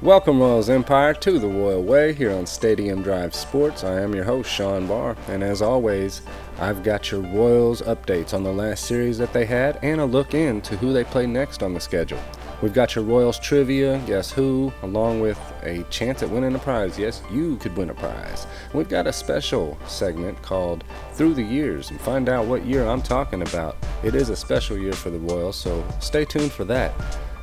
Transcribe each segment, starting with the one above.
Welcome, Royals Empire, to the Royal Way here on Stadium Drive Sports. I am your host, Sean Barr, and as always, I've got your Royals updates on the last series that they had and a look into who they play next on the schedule. We've got your Royals trivia, guess who, along with a chance at winning a prize. Yes, you could win a prize. We've got a special segment called Through the Years and find out what year I'm talking about. It is a special year for the Royals, so stay tuned for that.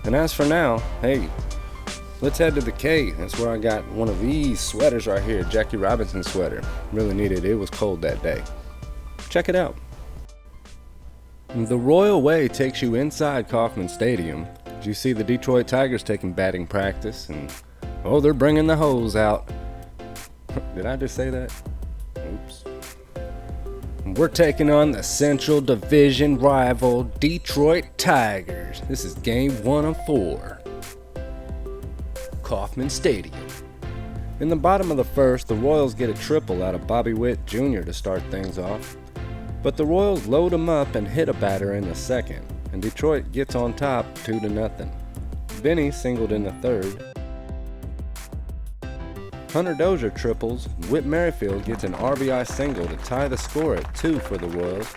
And as for now, hey, let's head to the K. That's where I got one of these sweaters right here, Jackie Robinson sweater. Really needed it. It was cold that day. Check it out. The Royal Way takes you inside Kauffman Stadium. You see the Detroit Tigers taking batting practice, and they're bringing the hose out. Did I just say that? Oops. We're taking on the Central Division rival Detroit Tigers. This is game 1 of 4. Kauffman Stadium. In the bottom of the first, the Royals get a triple out of Bobby Witt Jr. to start things off. But the Royals load him up and hit a batter in the second, and Detroit gets on top 2-0. Benny singled in the third. Hunter Dozier triples. Whit Merrifield gets an RBI single to tie the score at 2 for the Royals.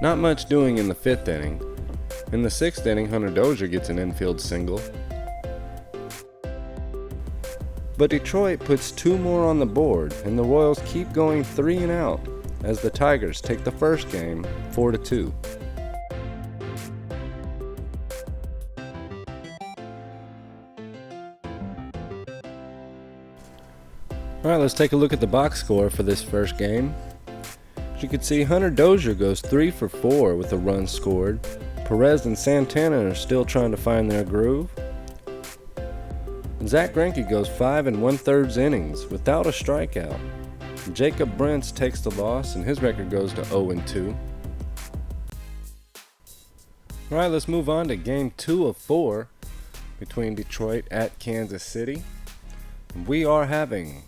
Not much doing in the 5th inning. In the 6th inning, Hunter Dozier gets an infield single. But Detroit puts 2 more on the board, and the Royals keep going 3 and out as the Tigers take the first game 4-2. Alright, let's take a look at the box score for this first game. As you can see, Hunter Dozier goes 3 for 4 with a run scored. Perez and Santana are still trying to find their groove. Zach Greinke goes 5 1/3 innings without a strikeout. Jacob Brents takes the loss, and his record goes to 0-2. Alright, let's move on to game 2 of 4 between Detroit at Kansas City. We are having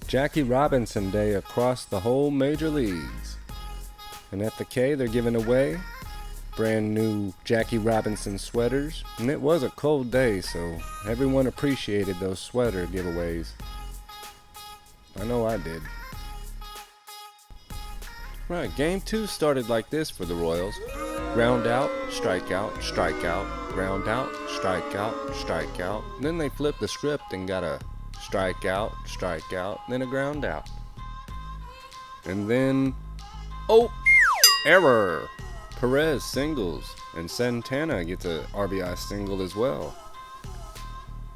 Jackie Robinson Day across the whole major leagues. And at the K, they're giving away brand new Jackie Robinson sweaters, and it was a cold day, so everyone appreciated those sweater giveaways. I know I did. Right, game 2 started like this for the Royals. Ground out, strikeout, strikeout, ground out, strikeout, strikeout. Then they flipped the script and got a strikeout, strikeout, then a ground out. And then, error! Perez singles, and Santana gets a RBI single as well.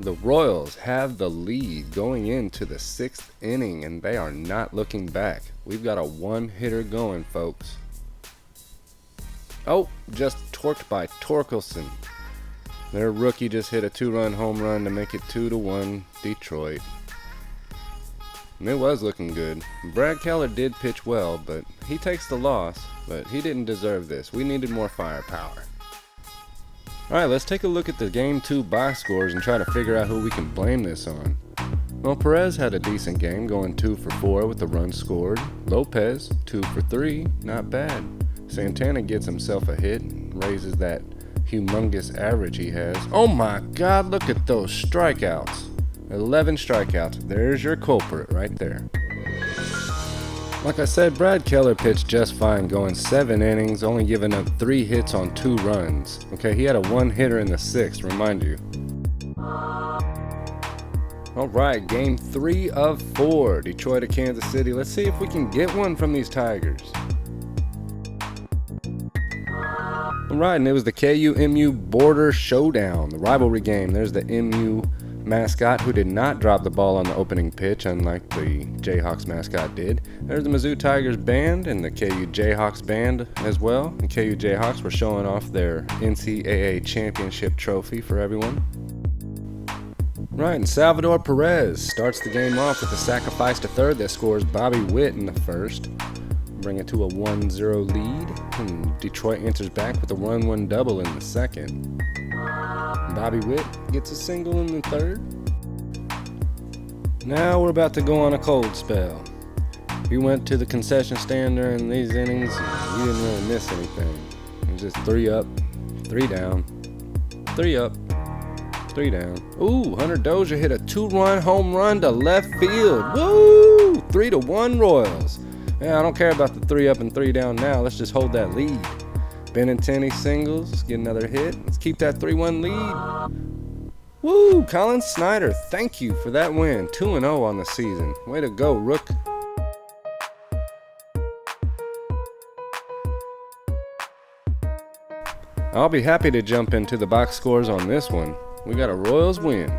The Royals have the lead going into the 6th inning, and they are not looking back. We've got a one-hitter going, folks. Just torqued by Torkelson. Their rookie just hit a 2-run home run to make it 2-1 Detroit. And it was looking good. Brad Keller did pitch well, but he takes the loss. But he didn't deserve this. We needed more firepower. Alright, let's take a look at the game 2 box scores and try to figure out who we can blame this on. Well, Perez had a decent game, going 2 for 4 with a run scored. Lopez, 2 for 3, not bad. Santana gets himself a hit and raises that humongous average he has. Oh my God, look at those strikeouts. 11 strikeouts. There's your culprit right there. Like I said, Brad Keller pitched just fine, going 7 innings, only giving up 3 hits on 2 runs. Okay, he had a 1-hitter in the 6th, remind you. Alright, game 3 of 4, Detroit at Kansas City. Let's see if we can get one from these Tigers. Alright, and it was the KU-MU Border Showdown, the rivalry game. There's the MU mascot who did not drop the ball on the opening pitch, unlike the Jayhawks mascot did. There's the Mizzou Tigers band and the KU Jayhawks band as well. The KU Jayhawks were showing off their NCAA championship trophy for everyone. Right, and Salvador Perez starts the game off with a sacrifice to third that scores Bobby Witt in the first, bring it to a 1-0 lead, and Detroit enters back with a run-1 double in the second. Bobby Witt gets a single in the third. Now we're about to go on a cold spell. We went to the concession stand during these innings, and we didn't really miss anything. It was just 3 up, 3 down, 3 up, 3 down. Ooh, Hunter Dozier hit a 2-run home run to left field. Woo! 3-1 Royals. Yeah, I don't care about the 3 up and 3 down now. Let's just hold that lead. Benintendi singles. Let's get another hit. Let's keep that 3-1 lead. Woo! Colin Snyder, thank you for that win. 2-0 on the season. Way to go, Rook. I'll be happy to jump into the box scores on this one. We got a Royals win.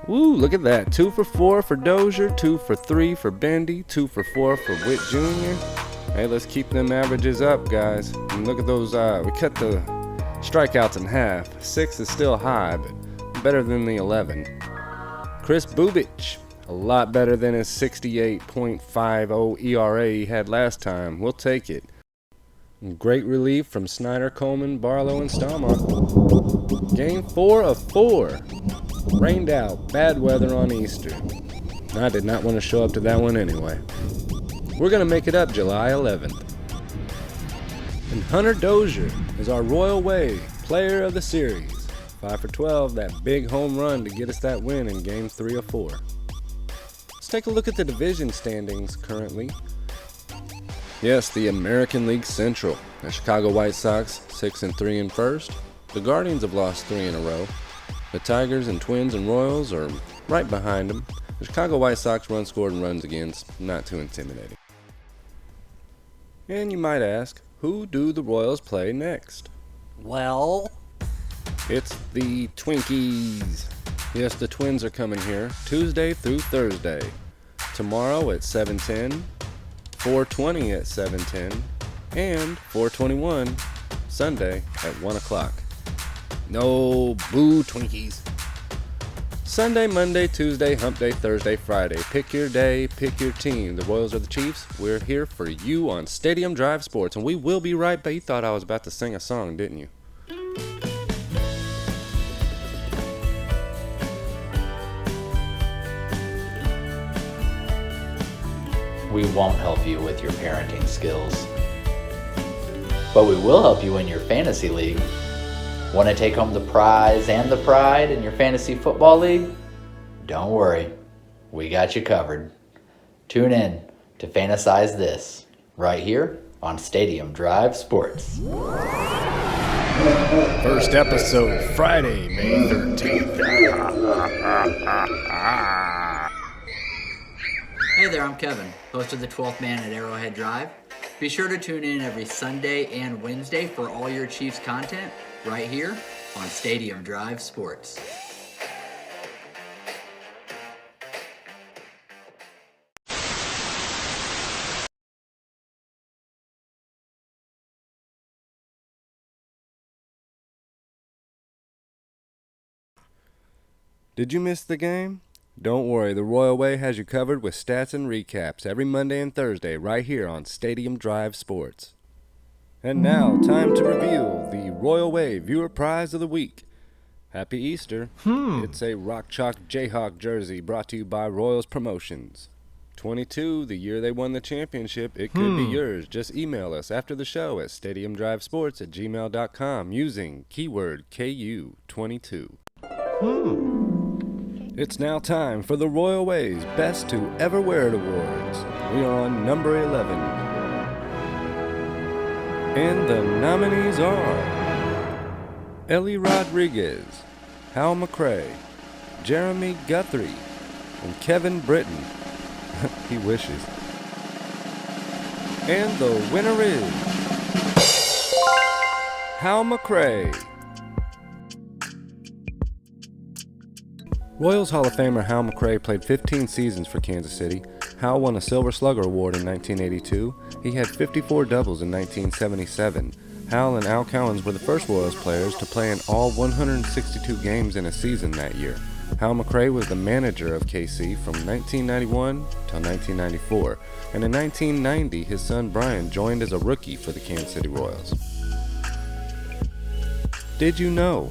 Woo, look at that. 2 for 4 for Dozier, 2 for 3 for Bendy, 2 for 4 for Witt Jr. Hey, let's keep them averages up, guys. And look at those, we cut the strikeouts in half. 6 is still high, but better than the 11. Chris Bubich, a lot better than his 68.50 ERA he had last time. We'll take it. Great relief from Snyder, Coleman, Barlow, and Staumont. Game 4 of 4. Rained out, bad weather on Easter. I did not want to show up to that one anyway. We're going to make it up July 11th. And Hunter Dozier is our Royal Way Player of the Series. 5 for 12, that big home run to get us that win in Game 3 of 4. Let's take a look at the division standings currently. Yes, the American League Central. The Chicago White Sox 6-3 in first. The Guardians have lost 3 in a row. The Tigers and Twins and Royals are right behind them. The Chicago White Sox run scored and runs against, not too intimidating. And you might ask, who do the Royals play next? Well, it's the Twinkies. Yes, the Twins are coming here Tuesday through Thursday. Tomorrow at 7:10. 4:20 at 7:10, and 4:21 Sunday at 1 o'clock. No, boo Twinkies. Sunday, Monday, Tuesday, Hump Day, Thursday, Friday. Pick your day, pick your team. The Royals or the Chiefs. We're here for you on Stadium Drive Sports, and we will be right back. You thought I was about to sing a song, didn't you? we won't help you with your parenting skills, but we will help you in your fantasy league. Want to take home the prize and the pride in your fantasy football league? Don't worry, we got you covered. Tune in to Fantasize This right here on Stadium Drive Sports. First episode, Friday, May 13th. Hey there, I'm Kevin, host of the 12th Man at Arrowhead Drive. Be sure to tune in every Sunday and Wednesday for all your Chiefs content right here on Stadium Drive Sports. Did you miss the game? Don't worry, the Royal Way has you covered with stats and recaps every Monday and Thursday right here on Stadium Drive Sports. And now, time to reveal the Royal Way Viewer Prize of the Week. Happy Easter. It's a Rock Chalk Jayhawk jersey brought to you by Royals Promotions. 22, the year they won the championship. It could be yours. Just email us after the show at stadiumdrivesports@gmail.com using keyword KU22. It's now time for the Royal Way's Best to Ever Wear It Awards. We are on number 11. And the nominees are Ellie Rodriguez, Hal McRae, Jeremy Guthrie, and Kevin Britton. He wishes. And the winner is Hal McRae. Royals Hall of Famer Hal McRae played 15 seasons for Kansas City. Hal won a Silver Slugger Award in 1982. He had 54 doubles in 1977. Hal and Al Cowens were the first Royals players to play in all 162 games in a season that year. Hal McRae was the manager of KC from 1991 till 1994, and in 1990 his son Brian joined as a rookie for the Kansas City Royals. Did you know?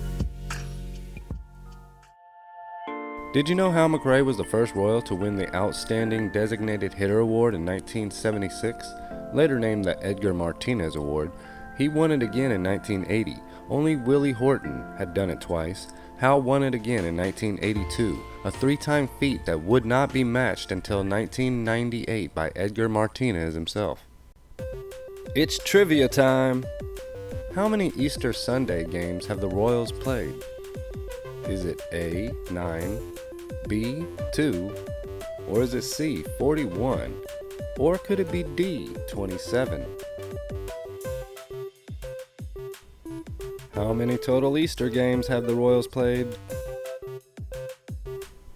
Did you know Hal McRae was the first Royal to win the Outstanding Designated Hitter Award in 1976, later named the Edgar Martinez Award? He won it again in 1980. Only Willie Horton had done it twice. Hal won it again in 1982, a three-time feat that would not be matched until 1998 by Edgar Martinez himself. It's trivia time! How many Easter Sunday games have the Royals played? Is it A, 9, B, 2, or is it C, 41, or could it be D, 27? How many total Easter games have the Royals played?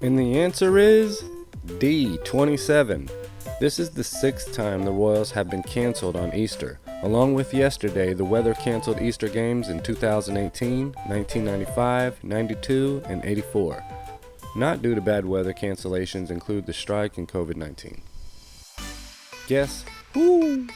And the answer is D, 27. This is the 6th time the Royals have been canceled on Easter. Along with yesterday, the weather canceled Easter games in 2018, 1995, 92, and 84. Not due to bad weather, cancellations include the strike and COVID-19. Guess who?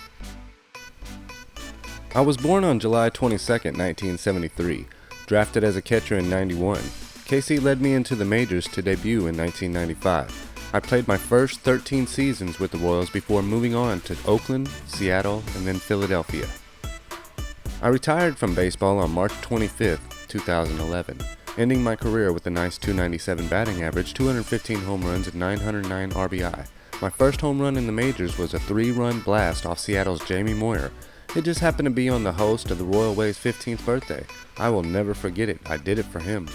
I was born on July 22nd, 1973, drafted as a catcher in 91. KC led me into the majors to debut in 1995. I played my first 13 seasons with the Royals before moving on to Oakland, Seattle, and then Philadelphia. I retired from baseball on March 25th, 2011, ending my career with a nice .297 batting average, 215 home runs, and 909 RBI. My first home run in the majors was a 3-run blast off Seattle's Jamie Moyer. It just happened to be on the host of the Royal Way's 15th birthday. I will never forget it. I did it for him.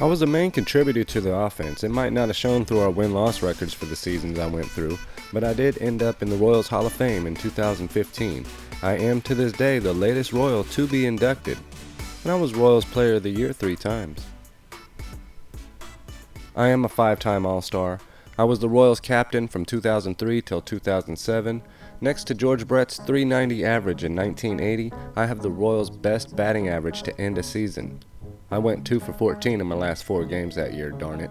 I was a main contributor to the offense. It might not have shown through our win-loss records for the seasons I went through, but I did end up in the Royals Hall of Fame in 2015. I am to this day the latest Royal to be inducted, and I was Royals Player of the Year 3 times. I am a 5-time All-Star. I was the Royals captain from 2003 till 2007. Next to George Brett's .390 average in 1980, I have the Royals' best batting average to end a season. I went 2 for 14 in my last 4 games that year, darn it.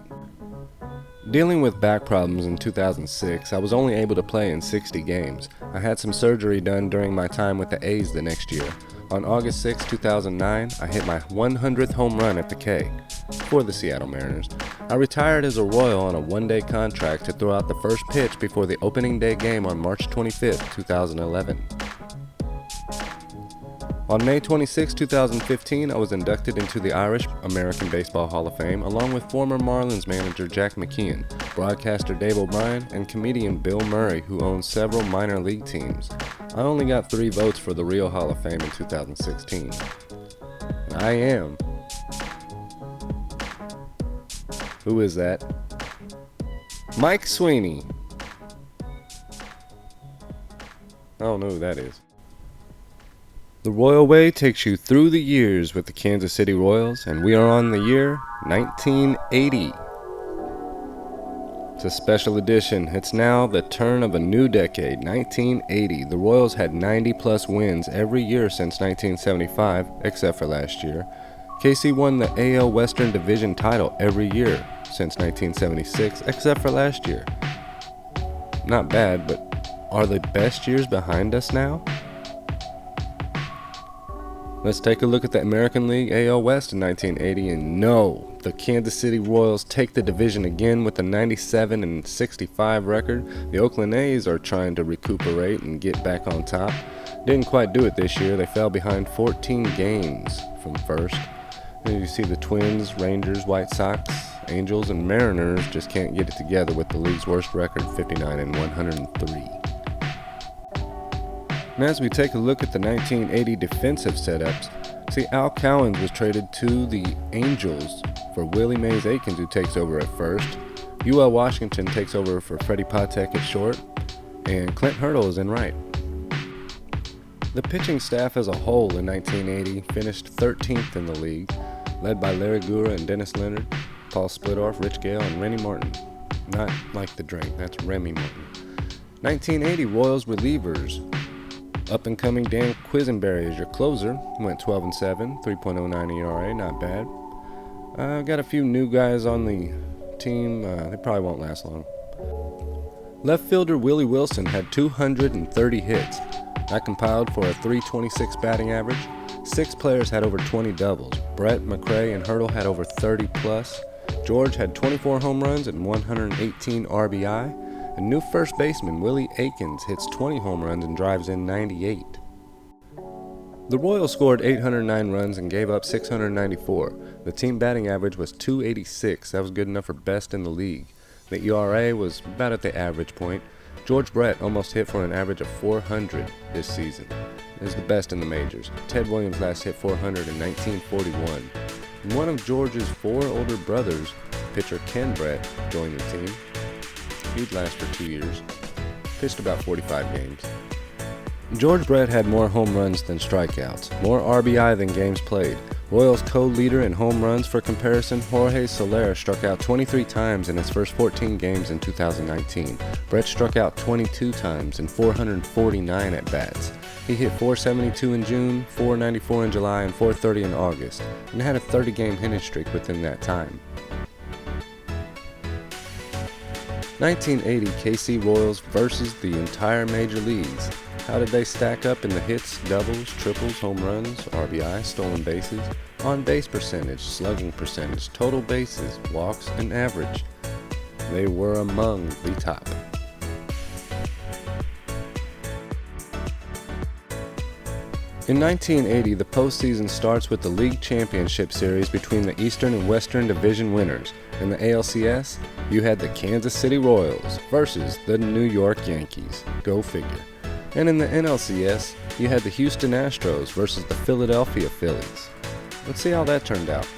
Dealing with back problems in 2006, I was only able to play in 60 games. I had some surgery done during my time with the A's the next year. On August 6, 2009, I hit my 100th home run at the K for the Seattle Mariners. I retired as a Royal on a 1-day contract to throw out the first pitch before the opening day game on March 25, 2011. On May 26, 2015, I was inducted into the Irish American Baseball Hall of Fame along with former Marlins manager Jack McKeon, broadcaster Dave O'Brien, and comedian Bill Murray, who owns several minor league teams. I only got 3 votes for the real Hall of Fame in 2016. I am. Who is that? Mike Sweeney. I don't know who that is. The Royal Way takes you through the years with the Kansas City Royals, and we are on the year 1980. It's a special edition. It's now the turn of a new decade, 1980. The Royals had 90-plus wins every year since 1975, except for last year. KC won the AL Western Division title every year since 1976, except for last year. Not bad, but are the best years behind us now? Let's take a look at the American League AL West in 1980, and no, the Kansas City Royals take the division again with a 97-65 record. The Oakland A's are trying to recuperate and get back on top. Didn't quite do it this year. They fell behind 14 games from first. And you see the Twins, Rangers, White Sox, Angels, and Mariners just can't get it together with the league's worst record, 59-103. And as we take a look at the 1980 defensive setups, see Al Cowens was traded to the Angels for Willie Mays Aikens, who takes over at first. UL Washington takes over for Freddie Patek at short, and Clint Hurdle is in right. The pitching staff as a whole in 1980 finished 13th in the league, led by Larry Gura and Dennis Leonard, Paul Splittorff, Rich Gale, and Rennie Martin. Not like the drink, that's Remy Martin. 1980 Royals relievers. Up-and-coming Dan Quisenberry is your closer. Went 12-7, 3.09 ERA, not bad. Got a few new guys on the team. They probably won't last long. Left fielder Willie Wilson had 230 hits. That compiled for a .326 batting average. 6 players had over 20 doubles. Brett, McRae, and Hurdle had over 30 plus. George had 24 home runs and 118 RBI. A new first baseman, Willie Aikens, hits 20 home runs and drives in 98. The Royals scored 809 runs and gave up 694. The team batting average was .286. That was good enough for best in the league. The ERA was about at the average point. George Brett almost hit for an average of 400 this season. It is the best in the majors. Ted Williams last hit 400 in 1941. One of George's 4 older brothers, pitcher Ken Brett, joined the team. He'd last for 2 years. Pitched about 45 games. George Brett had more home runs than strikeouts, more RBI than games played. Royals co-leader in home runs for comparison, Jorge Soler struck out 23 times in his first 14 games in 2019. Brett struck out 22 times in 449 at-bats. He hit .472 in June, .494 in July, and .430 in August, and had a 30-game hitting streak within that time. 1980 KC Royals versus the entire major leagues. How did they stack up in the hits, doubles, triples, home runs, RBI, stolen bases, on-base percentage, slugging percentage, total bases, walks, and average? They were among the top. In 1980, the postseason starts with the League Championship Series between the Eastern and Western Division winners. In the ALCS, you had the Kansas City Royals versus the New York Yankees. Go figure. And in the NLCS, you had the Houston Astros versus the Philadelphia Phillies. Let's see how that turned out.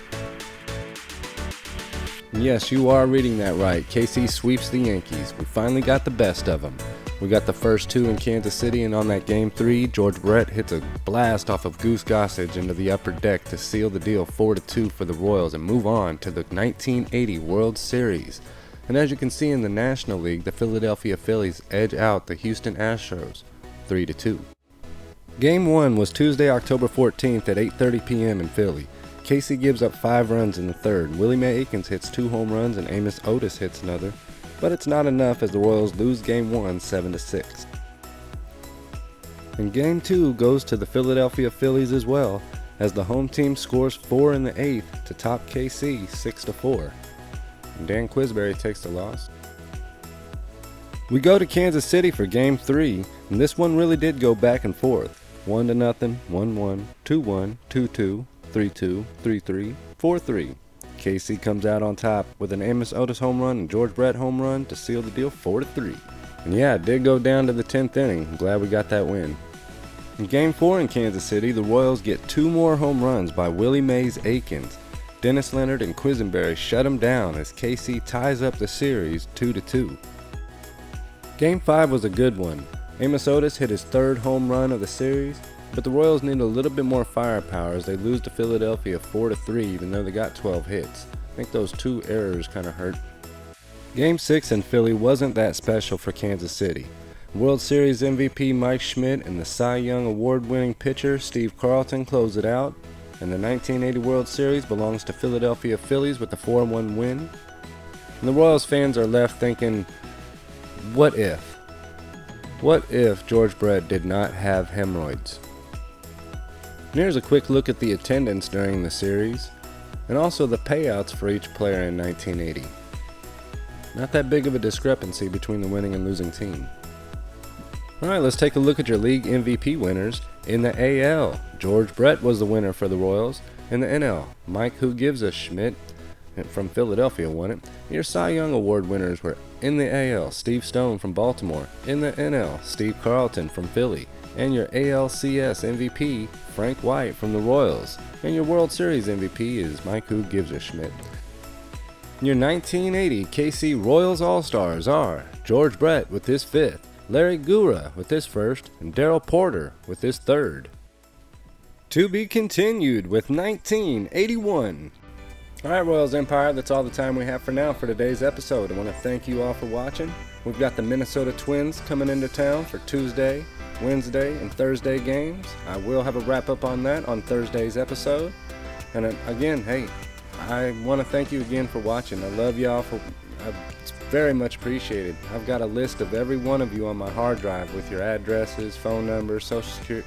Yes, you are reading that right. KC sweeps the Yankees. We finally got the best of them. We got the first 2 in Kansas City, and on that Game 3, George Brett hits a blast off of Goose Gossage into the upper deck to seal the deal 4-2 for the Royals and move on to the 1980 World Series. And as you can see in the National League, the Philadelphia Phillies edge out the Houston Astros 3-2. Game 1 was Tuesday, October 14th at 8:30 p.m. in Philly. KC gives up 5 runs in the third. Willie Mae Aikens hits 2 home runs and Amos Otis hits another. But it's not enough as the Royals lose Game 1 7-6. And Game 2 goes to the Philadelphia Phillies as well, as the home team scores 4 in the 8th to top KC 6-4. And Dan Quisberry takes the loss. We go to Kansas City for Game 3, and this one really did go back and forth. 1-0, 1-1, 2-1, 2-2, 3-2, 3-3, 4-3. KC comes out on top with an Amos Otis home run and George Brett home run to seal the deal 4-3. And yeah, it did go down to the 10th inning. I'm glad we got that win. In Game 4 in Kansas City, the Royals get 2 more home runs by Willie Mays Aikens. Dennis Leonard and Quisenberry shut him down as KC ties up the series 2-2. Game 5 was a good one. Amos Otis hit his 3rd home run of the series, but the Royals need a little bit more firepower as they lose to Philadelphia 4-3 even though they got 12 hits. I think those 2 errors kind of hurt. Game 6 in Philly wasn't that special for Kansas City. World Series MVP Mike Schmidt and the Cy Young Award-winning pitcher Steve Carlton close it out, and the 1980 World Series belongs to Philadelphia Phillies with a 4-1 win. And the Royals fans are left thinking, what if? What if George Brett did not have hemorrhoids? And here's a quick look at the attendance during the series, and also the payouts for each player in 1980. Not that big of a discrepancy between the winning and losing team. Alright, let's take a look at your league MVP winners. In the AL, George Brett was the winner for the Royals. In the NL, Mike Who Gives a Schmidt from Philadelphia won it. Your Cy Young Award winners were in the AL, Steve Stone from Baltimore. In the NL, Steve Carlton from Philly. And your ALCS MVP, Frank White from the Royals. And your World Series MVP is Mike Who Gives a Schmidt. Your 1980 KC Royals All-Stars are George Brett with his 5th, Larry Gura with his 1st, and Darrell Porter with his 3rd. To be continued with 1981. Alright, Royals Empire, that's all the time we have for now for today's episode. I want to thank you all for watching. We've got the Minnesota Twins coming into town for Tuesday, Wednesday, and Thursday games. I will have a wrap-up on that on Thursday's episode. And again, hey, I want to thank you again for watching. I love y'all. It's very much appreciated. I've got a list of every one of you on my hard drive with your addresses, phone numbers, social security.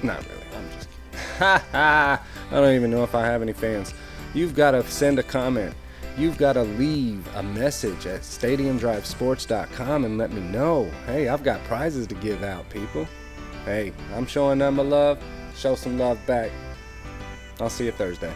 Not really, I'm just kidding. Ha ha! I don't even know if I have any fans. You've got to send a comment. You've got to leave a message at stadiumdrivesports.com and let me know. Hey, I've got prizes to give out, people. Hey, I'm showing them a love. Show some love back. I'll see you Thursday.